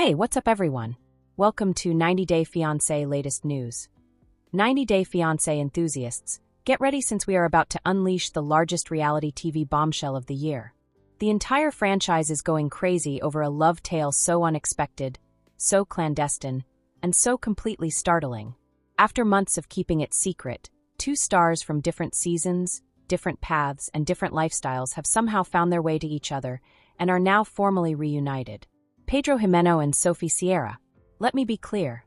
Hey, what's up everyone? Welcome to 90 Day Fiancé latest news. 90 Day Fiancé enthusiasts, get ready since we are about to unleash the largest reality TV bombshell of the year. The entire franchise is going crazy over a love tale so unexpected, so clandestine, and so completely startling. After months of keeping it secret, two stars from different seasons, different paths, and different lifestyles have somehow found their way to each other and are now formally reunited. Pedro Sophie and Sophie Sierra. Let me be clear.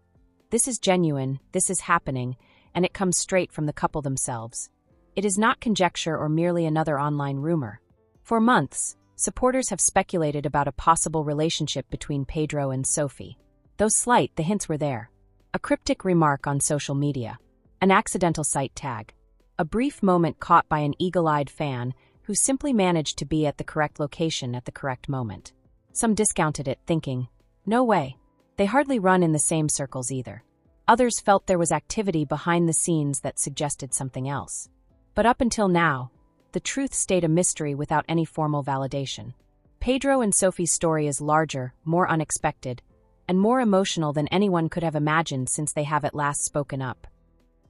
This is genuine, this is happening, and it comes straight from the couple themselves. It is not conjecture or merely another online rumor. For months, supporters have speculated about a possible relationship between Pedro and Sophie. Though slight, the hints were there. A cryptic remark on social media. An accidental site tag. A brief moment caught by an eagle-eyed fan who simply managed to be at the correct location at the correct moment. Some discounted it, thinking, no way. They hardly run in the same circles either. Others felt there was activity behind the scenes that suggested something else. But up until now, the truth stayed a mystery without any formal validation. Pedro and Sophie's story is larger, more unexpected, and more emotional than anyone could have imagined since they have at last spoken up.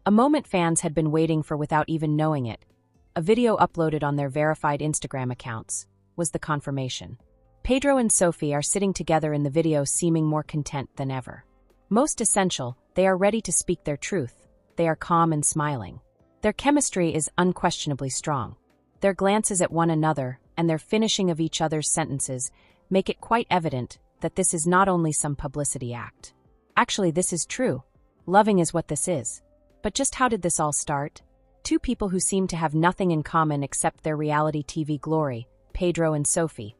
A moment fans had been waiting for without even knowing it. A video uploaded on their verified Instagram accounts was the confirmation. Pedro and Sophie are sitting together in the video seeming more content than ever. Most essential, they are ready to speak their truth. They are calm and smiling. Their chemistry is unquestionably strong. Their glances at one another and their finishing of each other's sentences make it quite evident that this is not only some publicity act. Actually, this is true. Loving is what this is. But just how did this all start? Two people who seem to have nothing in common except their reality TV glory, Pedro and Sophie,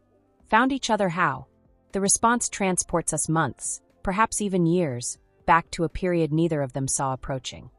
found each other how? The response transports us months, perhaps even years, back to a period neither of them saw approaching.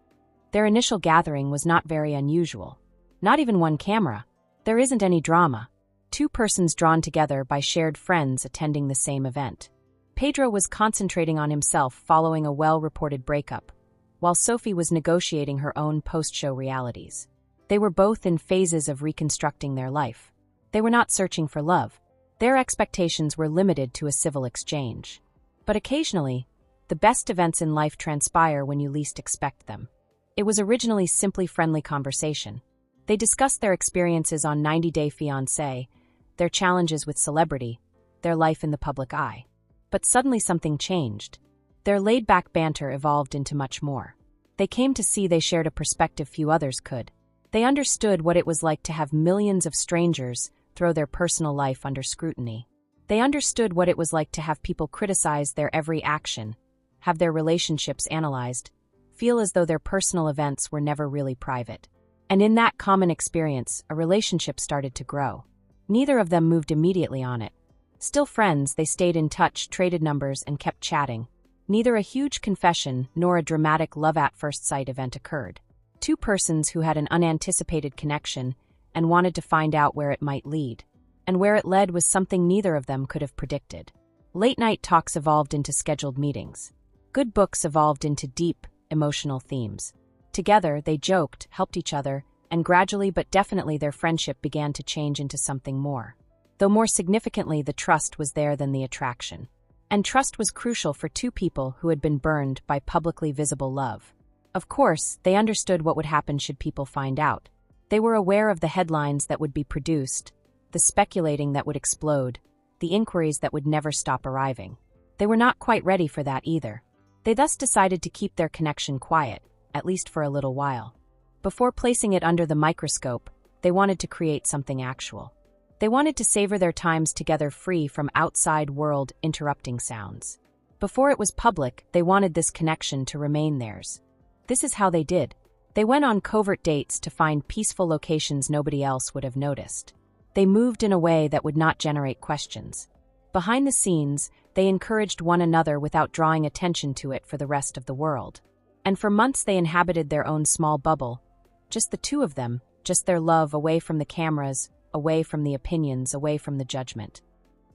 Their initial gathering was not very unusual. Not even one camera. There isn't any drama. Two persons drawn together by shared friends attending the same event. Pedro was concentrating on himself following a well-reported breakup, while Sophie was negotiating her own post-show realities. They were both in phases of reconstructing their life. They were not searching for love. Their expectations were limited to a civil exchange. But occasionally, the best events in life transpire when you least expect them. It was originally simply friendly conversation. They discussed their experiences on 90 Day Fiancé, their challenges with celebrity, their life in the public eye. But suddenly something changed. Their laid-back banter evolved into much more. They came to see they shared a perspective few others could. They understood what it was like to have millions of strangers throw their personal life under scrutiny. They understood what it was like to have people criticize their every action, have their relationships analyzed, feel as though their personal events were never really private. And in that common experience, a relationship started to grow. Neither of them moved immediately on it. Still friends, they stayed in touch, traded numbers, and kept chatting. Neither a huge confession nor a dramatic love-at-first-sight event occurred. Two persons who had an unanticipated connection and wanted to find out where it might lead. And where it led was something neither of them could have predicted. Late-night talks evolved into scheduled meetings. Good books evolved into deep, emotional themes. Together, they joked, helped each other, and gradually but definitely their friendship began to change into something more. Though more significantly, the trust was there than the attraction. And trust was crucial for two people who had been burned by publicly visible love. Of course, they understood what would happen should people find out. They were aware of the headlines that would be produced, the speculating that would explode, the inquiries that would never stop arriving. They were not quite ready for that either. They thus decided to keep their connection quiet, at least for a little while. Before placing it under the microscope, they wanted to create something actual. They wanted to savor their times together free from outside world interrupting sounds. Before it was public, they wanted this connection to remain theirs. This is how they did. They went on covert dates to find peaceful locations nobody else would have noticed. They moved in a way that would not generate questions. Behind the scenes, they encouraged one another without drawing attention to it for the rest of the world. And for months they inhabited their own small bubble. Just the two of them, just their love, away from the cameras, away from the opinions, away from the judgment.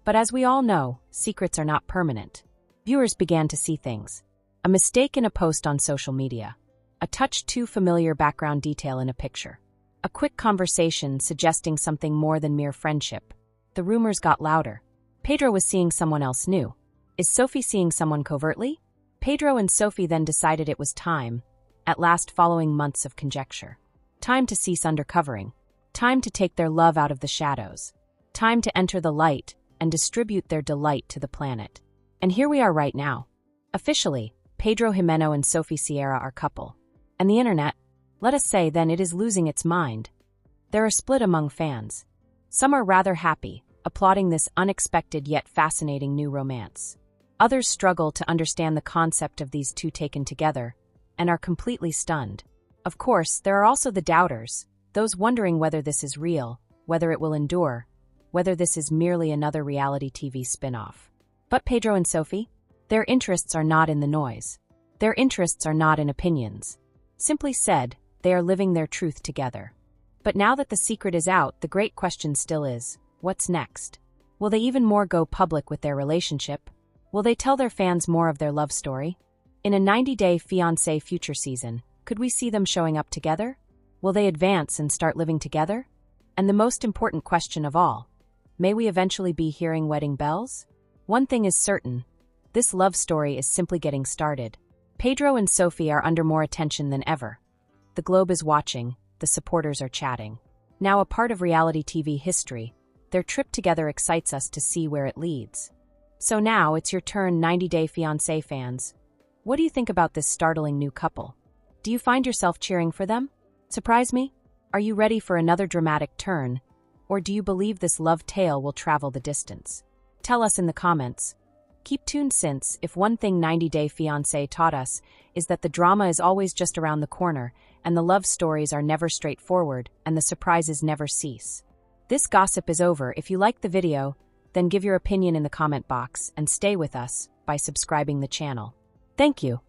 But as we all know, secrets are not permanent. Viewers began to see things. A mistake in a post on social media. A touch too familiar background detail in a picture. A quick conversation suggesting something more than mere friendship. The rumors got louder. Pedro was seeing someone else new. Is Sophie seeing someone covertly? Pedro and Sophie then decided it was time, at last following months of conjecture. Time to cease undercovering. Time to take their love out of the shadows. Time to enter the light and distribute their delight to the planet. And here we are right now. Officially, Pedro Jimeno and Sophie Sierra are couple. And the internet, let us say then, it is losing its mind. There are split among fans. Some are rather happy, applauding this unexpected yet fascinating new romance. Others struggle to understand the concept of these two taken together, and are completely stunned. Of course, there are also the doubters, those wondering whether this is real, whether it will endure, whether this is merely another reality TV spin-off. But Pedro and Sophie? Their interests are not in the noise. Their interests are not in opinions. Simply said, they are living their truth together. But now that the secret is out, the great question still is, what's next? Will they even more go public with their relationship? Will they tell their fans more of their love story? In a 90-day Fiancé future season, could we see them showing up together? Will they advance and start living together? And the most important question of all, may we eventually be hearing wedding bells? One thing is certain, this love story is simply getting started. Pedro and Sophie are under more attention than ever. The globe is watching, the supporters are chatting. Now a part of reality TV history, their trip together excites us to see where it leads. So now it's your turn, 90-Day Fiancé fans. What do you think about this startling new couple? Do you find yourself cheering for them? Surprise me? Are you ready for another dramatic turn? Or do you believe this love tale will travel the distance? Tell us in the comments. Keep tuned since, if one thing 90-Day Fiancé taught us, is that the drama is always just around the corner, and the love stories are never straightforward, and the surprises never cease. This gossip is over. If you liked the video, then give your opinion in the comment box and stay with us by subscribing the channel. Thank you.